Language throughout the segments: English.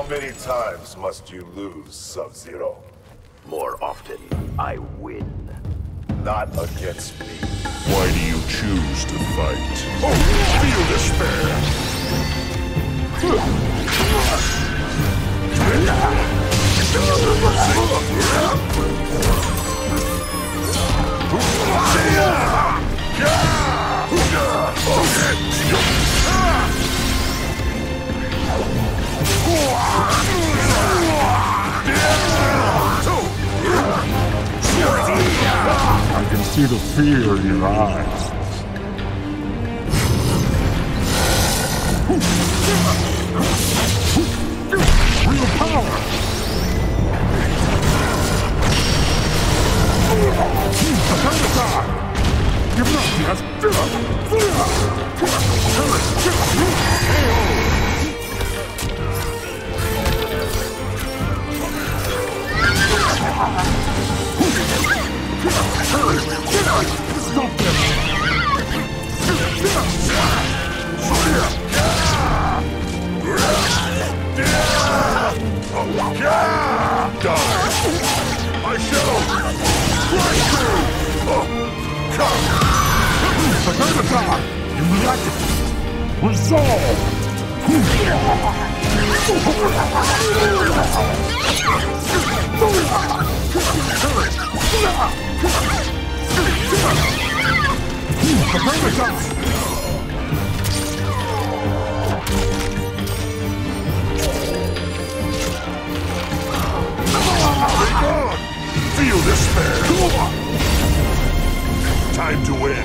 How many times must you lose, Sub-Zero? More often, I win. Not against me. Why do you choose to fight? Oh, feel despair! I can see the fear in your eyes. Real power! Attack attack! Give it up, yes! Stop this! Die! I shall strike through! Come! Attack attack! You reacted! Resolve! Attack attack! Feel despair! Time to win!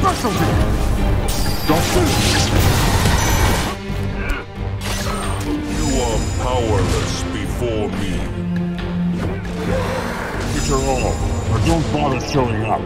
Specialty! You are powerless before me. Get your all, or don't bother showing up.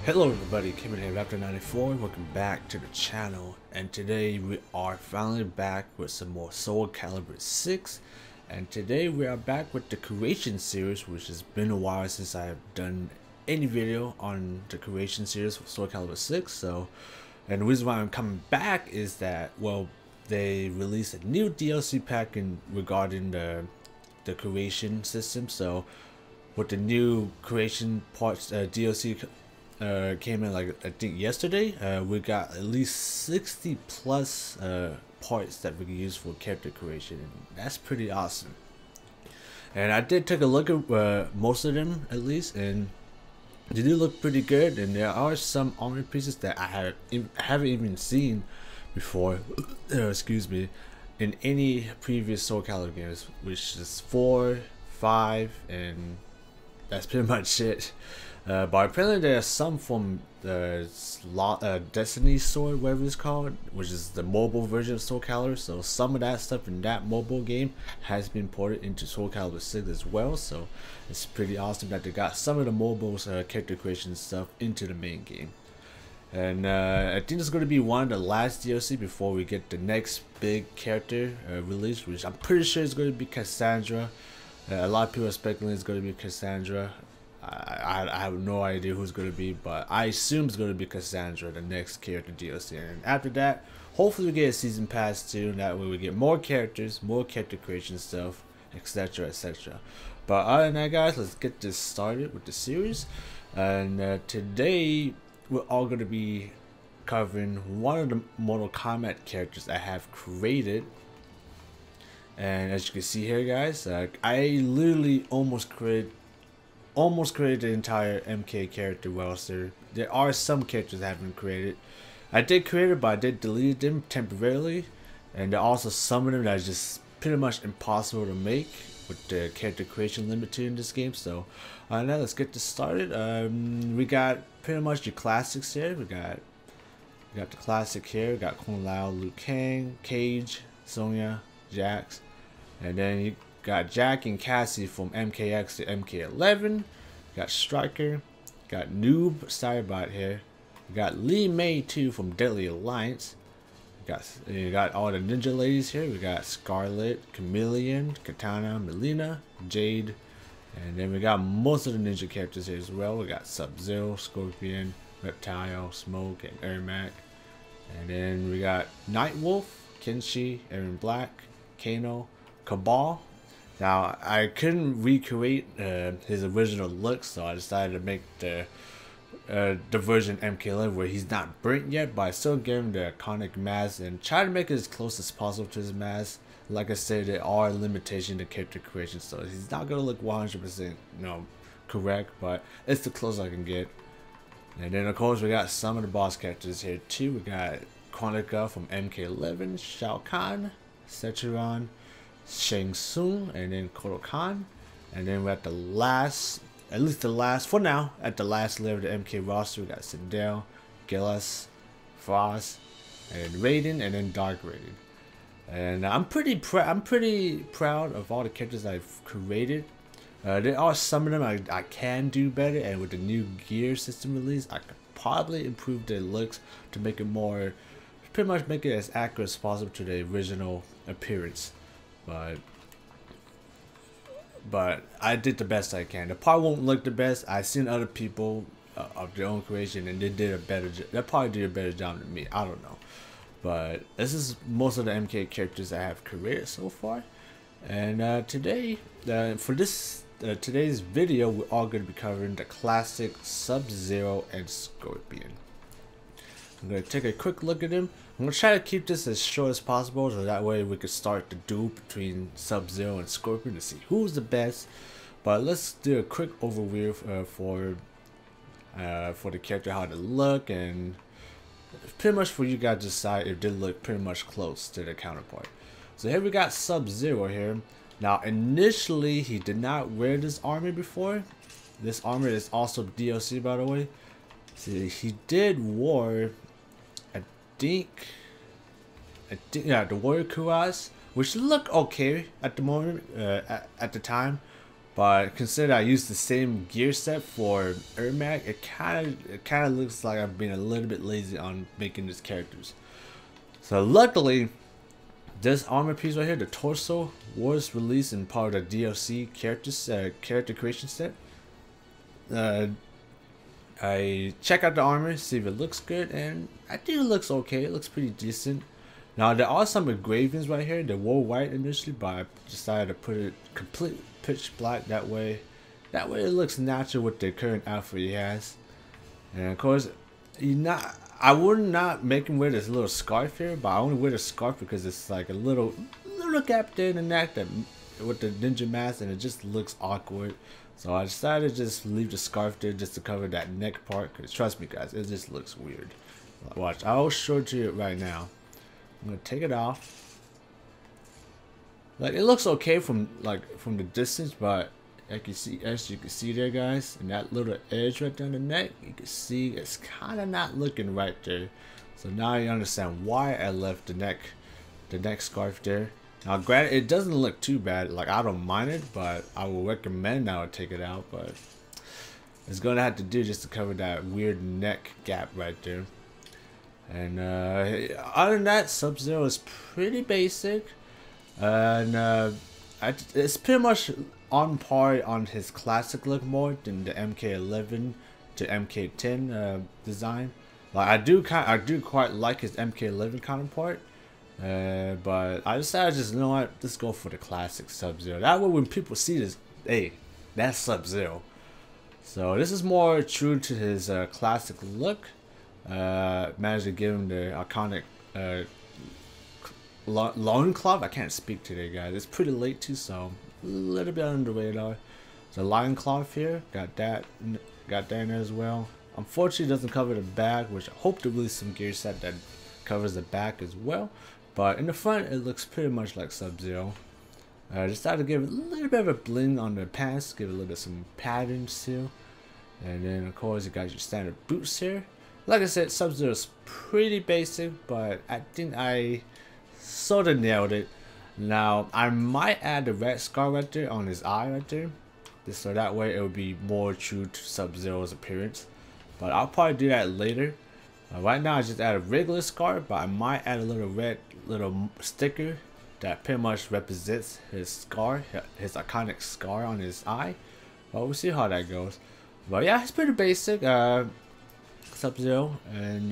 Hello everybody, Kevin here, Raptor 94. Welcome back to the channel, and today we are finally back with some more Soul Calibur 6. And today we are back with the Creation series, which has been a while since I have done any video on the Creation series for Soul Calibur 6. So, and the reason why I'm coming back is that, well, they released a new DLC pack regarding the Creation system. So with the new Creation parts DLC came in, like I think yesterday, we got at least 60 plus parts that we can use for character creation, and that's pretty awesome. And I did take a look at most of them at least, and they do look pretty good. And there are some armor pieces that I haven't even seen before excuse me, in any previous Soul Calibur games, which is 4, 5, and that's pretty much it. But apparently there are some from the Destiny Sword, whatever it's called, which is the mobile version of Soul Calibur. So some of that stuff in that mobile game has been ported into Soul Calibur 6 as well. So it's pretty awesome that they got some of the mobile character creation stuff into the main game. And I think it's going to be one of the last DLC before we get the next big character release, which I'm pretty sure is going to be Cassandra. A lot of people are speculating it's going to be Cassandra. I have no idea who's going to be, but I assume it's going to be Cassandra, the next character DLC. And after that, hopefully we get a season pass too, and that way we get more characters, more character creation stuff, etc, etc. But other than that, guys, let's get this started with the series. And today we're all going to be covering one of the Mortal Kombat characters I have created. And as you can see here, guys, I literally almost created the entire MK character roster. There are some characters I haven't created. I did create it, but I did delete them temporarily. And there are also some of them that are just pretty much impossible to make with the character creation limit in this game. So now let's get this started. We got pretty much the classics here. We got the classic here. We got Kung Lao, Liu Kang, Cage, Sonya, Jax, and then you got Jack and Cassie from MKX to MK11. Got Striker. Got Noob Cyberbot here. We got Lee May too from Deadly Alliance. You got all the ninja ladies here. We got Scarlet, Chameleon, Katana, Melina, Jade, and then we got most of the ninja characters here as well. We got Sub-Zero, Scorpion, Reptile, Smoke, and Ermac. And then we got Nightwolf, Kenshi, Aaron Black, Kano, Cabal. Now I couldn't recreate his original look, so I decided to make the version MK11 where he's not burnt yet, but I still gave him the iconic mask and try to make it as close as possible to his mask. Like I said, there are limitations to character creation, so he's not gonna look 100% correct, but it's the closest I can get. And then of course we got some of the boss characters here too. We got Chronica from MK11, Shao Kahn, Sechiron, Shang Tsung, and then Kodokan. And then we're at the last, for now, at the last layer of the MK roster. We got Sindel, Gillis, Frost, and Raiden, and then Dark Raiden. And I'm pretty proud of all the characters I've created. There are some of them I can do better, and with the new gear system release, I could probably improve their looks to make it more, pretty much make it as accurate as possible to the original appearance. But I did the best I can. It probably won't look the best. I've seen other people of their own creation, and they did a better job. They probably did a better job than me. I don't know. But this is most of the MK characters I have created so far. And today, for this today's video, we're all going to be covering the classic Sub-Zero and Scorpion. I'm going to take a quick look at them. I'm going to try to keep this as short as possible, so that way we can start the duel between Sub-Zero and Scorpion to see who's the best. But let's do a quick overview for the character, how they look, and pretty much for you guys to decide if they look pretty much close to their counterpart. So here we got Sub-Zero here. Now initially he did not wear this armor before. This armor is also DLC, by the way. See, he did wear, I think yeah, the Warrior Kuras, which look okay at the moment, at the time. But consider I used the same gear set for Ermac, it kind of looks like I've been a little bit lazy on making these characters. So luckily, this armor piece right here, the torso, was released in part of the DLC character creation set. I check out the armor, see if it looks good, and I think it looks okay. It looks pretty decent. Now there are some engravings right here. They were white initially, but I decided to put it complete pitch black. That way it looks natural with the current outfit he has. And of course, I would not make him wear this little scarf here, but I only wear the scarf because it's like a little gap there in the neck that with the ninja mask, and it just looks awkward. So I decided to just leave the scarf there just to cover that neck part. Cause trust me, guys, it just looks weird. Watch, I'll show it to you right now. I'm gonna take it off. Like, it looks okay from the distance, but as you can see there, guys, and that little edge right down the neck, you can see it's kind of not looking right there. So now you understand why I left the neck scarf there. Now granted, it doesn't look too bad. Like, I don't mind it, but I will recommend I would take it out. But it's gonna have to do just to cover that weird neck gap right there. And other than that, Sub-Zero is pretty basic, and it's pretty much on par on his classic look more than the MK11 to MK10 design. Like, I do quite like his MK11 counterpart, but I decided just, you know what, let's go for the classic Sub-Zero. That way when people see this, hey, that's Sub-Zero. So this is more true to his classic look. Managed to give him the iconic loincloth. I can't speak today, guys. It's pretty late too, so a little bit under the radar. So loincloth here, got that in there as well. Unfortunately, it doesn't cover the back, which I hope to release some gear set that covers the back as well. But in the front, it looks pretty much like Sub-Zero. Decided to give it a little bit of a bling on the pants, give it a little bit of some patterns too. And then of course you got your standard boots here. Like I said, Sub-Zero is pretty basic, but I think I sort of nailed it. Now, I might add the red scar right there on his eye right there, just so that way it would be more true to Sub-Zero's appearance. But I'll probably do that later. Right now I just add a regular scar, but I might add a little red little sticker that pretty much represents his scar, his iconic scar on his eye. Well, we'll see how that goes. But yeah, it's pretty basic. Sub-Zero, and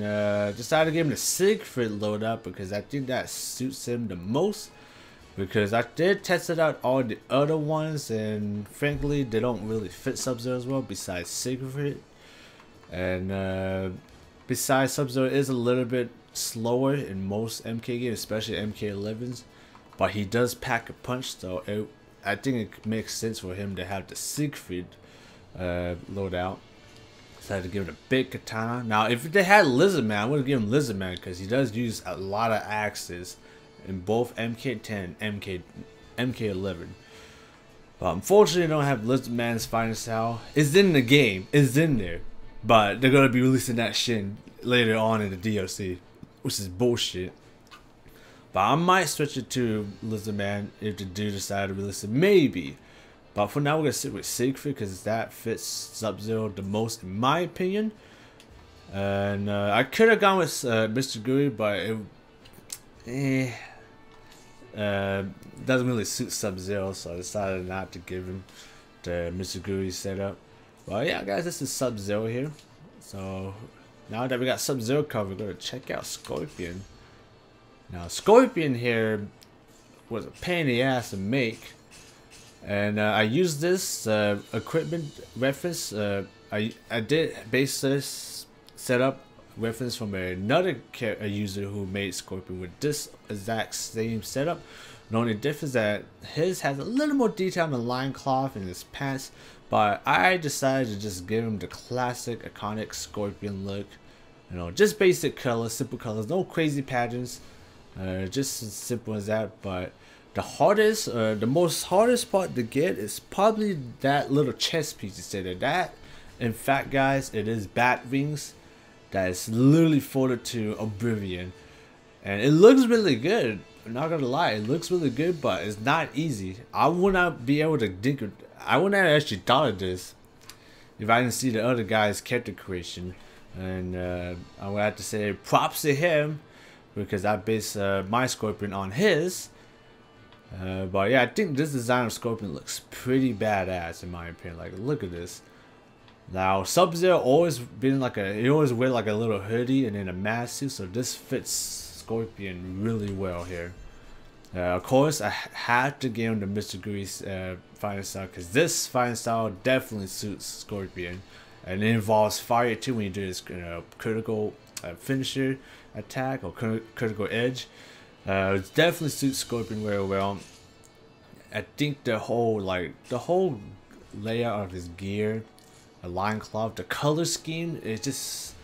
decided to give him the Siegfried loadout because I think that suits him the most. Because I did test it out all the other ones, and frankly they don't really fit Sub-Zero as well besides Siegfried. And besides, Sub-Zero is a little bit slower in most MK games, especially MK11s, but he does pack a punch, so I think it makes sense for him to have the Siegfried loadout. So I had to give it a big katana. Now if they had Lizard Man, I would have given him Lizard Man because he does use a lot of axes in both MK10 and MK11. But unfortunately, I don't have Lizard Man's fighting style. It's in the game, it's in there, but they're gonna be releasing that shit later on in the DLC, which is bullshit. But I might switch it to Lizard Man if the dude decide to release it, maybe. But for now, we're gonna sit with Siegfried because that fits Sub-Zero the most, in my opinion. And I could have gone with Mr. Guri, but it doesn't really suit Sub-Zero, so I decided not to give him the Mr. Guri setup. Well, yeah, guys, this is Sub-Zero here. So now that we got Sub-Zero covered, we're gonna check out Scorpion. Now, Scorpion here was a pain in the ass to make. And I used this equipment reference. I did base this setup reference from another user who made Scorpion with this exact same setup. The only difference is that his has a little more detail on the line cloth in his pants, but I decided to just give him the classic iconic Scorpion look. You know, just basic colors, simple colors, no crazy patterns, just as simple as that. But the hardest, the most hardest part to get is probably that little chest piece you said that. In fact, guys, it is bat wings that is literally folded to Oblivion, and it looks really good. I'm not gonna lie, it looks really good, but it's not easy. I would not be able to think of, I wouldn't have actually thought of this if I didn't see the other guy's character creation. And I would have to say props to him because I based my Scorpion on his. But yeah, I think this design of Scorpion looks pretty badass in my opinion. Like, look at this. Now, Sub-Zero always been like he always wear like a little hoodie and then a mask suit, so this fits Scorpion really well here. Of course, I had to give him the Mr. Guri's fighting style because this fighting style definitely suits Scorpion, and it involves fire too when you do this critical finisher attack or critical edge. It definitely suits Scorpion very well. I think the whole layout of his gear, the line cloth, the color scheme, this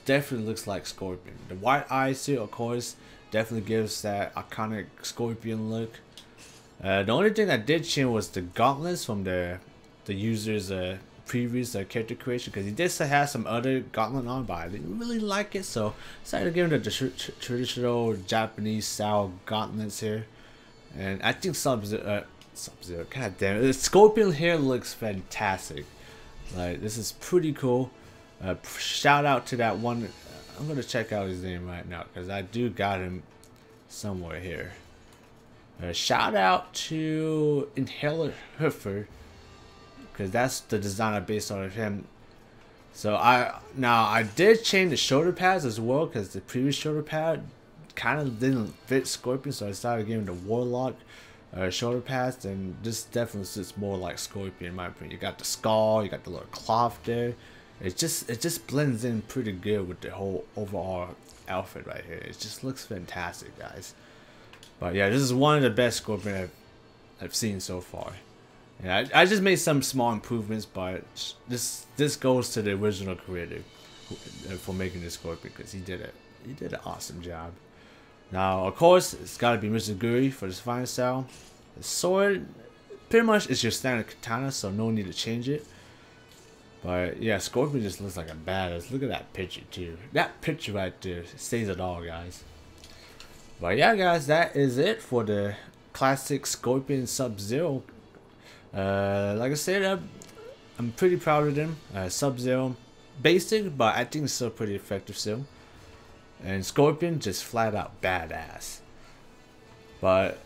definitely looks like Scorpion. The white eyes too, of course, definitely gives that iconic Scorpion look. The only thing that did change was the gauntlets from the user's previous character creation, because he did have some other gauntlet on, but I didn't really like it, so I decided to give him the traditional Japanese style gauntlets here. And I think Sub-Zero, god damn it, the Scorpion here looks fantastic. Like, this is pretty cool. Shout out to that one. I'm gonna check out his name right now because I do got him somewhere here. Shout out to Inhaler Huffer, because that's the designer based on him. So I did change the shoulder pads as well because the previous shoulder pad kind of didn't fit Scorpion, so I started giving the Warlock shoulder pads, and this definitely sits more like Scorpion in my opinion. You got the skull, you got the little cloth there. It just blends in pretty good with the whole overall outfit right here. It just looks fantastic, guys. But yeah, this is one of the best Scorpion I've seen so far. Yeah, I just made some small improvements, but this goes to the original creator for making this Scorpion because he did an awesome job. Now, of course, it's got to be Mr. Guri for this fighting style. The sword, pretty much, is your standard katana, so no need to change it. But yeah, Scorpion just looks like a badass. Look at that picture too. That picture right there says it all, guys. But yeah, guys, that is it for the classic Scorpion Sub-Zero. Like I said, I'm pretty proud of them. Sub-Zero, basic, but I think it's still pretty effective still. and Scorpion just flat out badass. But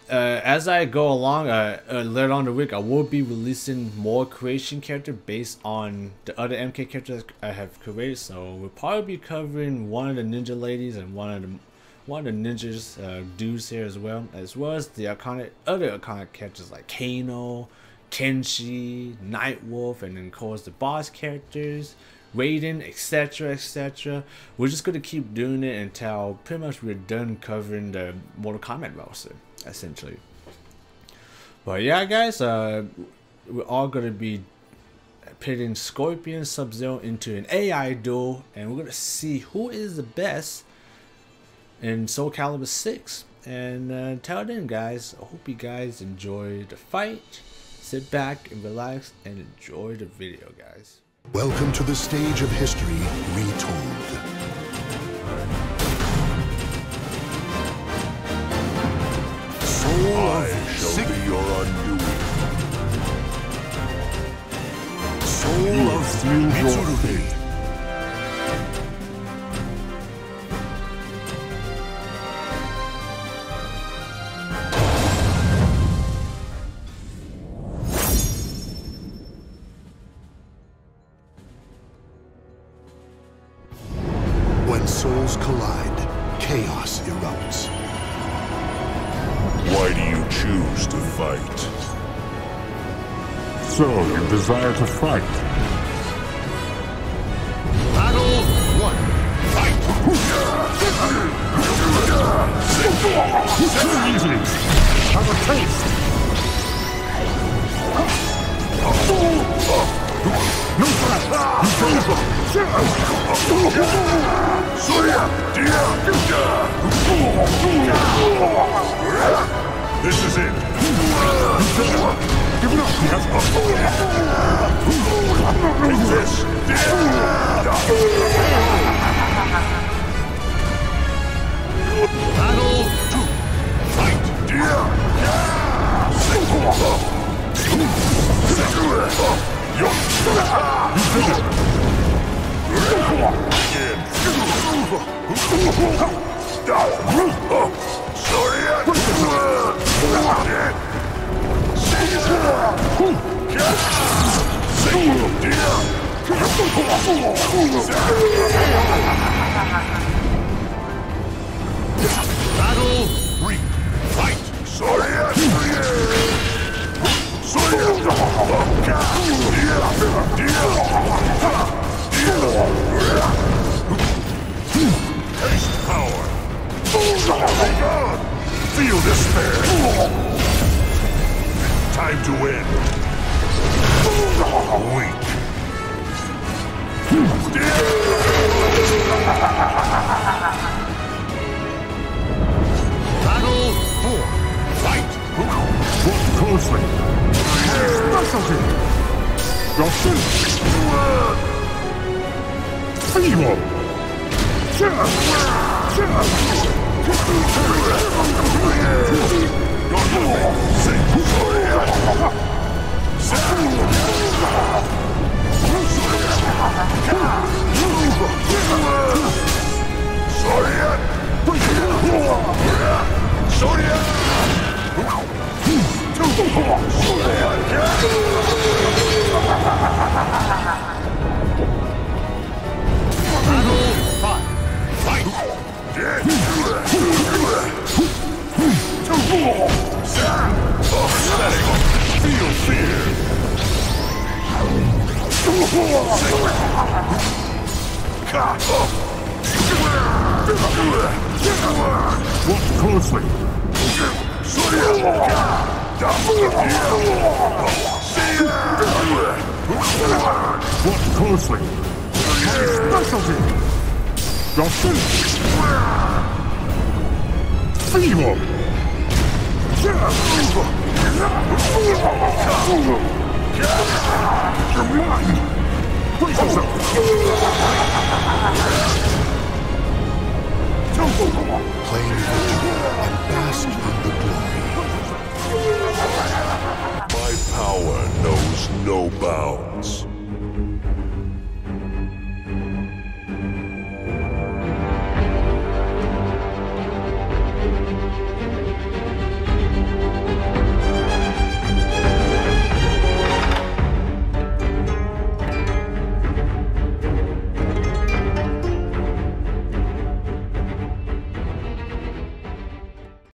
as I go along, later on in the week, I will be releasing more creation character based on the other MK characters I have created. So we'll probably be covering one of the ninja ladies and one of the ninjas dudes here, as well as the other iconic characters like Kano, Kenshi, Nightwolf, and then of course the boss characters, Raiden, etc, etc. We're just going to keep doing it until pretty much we're done covering the Mortal Kombat roster, essentially. But yeah, guys, we're all going to be pitting Scorpion, Sub-Zero into an AI duel, and we're going to see who is the best in Soul Calibur 6. And until then, guys, I hope you guys enjoy the fight. Sit back and relax and enjoy the video, guys. Welcome to the stage of history retold. Soul shall be your undoing. Soul of Mitsurugi. When souls collide, chaos erupts. Why do you choose to fight? So, you desire to fight? Battle 1. Fight! Too easy! Have a taste! No threat! This is it. Give it up! Take this. Battle 2. Fight! Battle 3. Fight! Taste power! Feel despair! Time to win! Weak! Battle 4! Fight! Watch closely! Specialty! Justin! Feeble! Feel fear! Watch closely! Watch closely! Specialty! Justin! Feeble! You're blind! Brace yourself!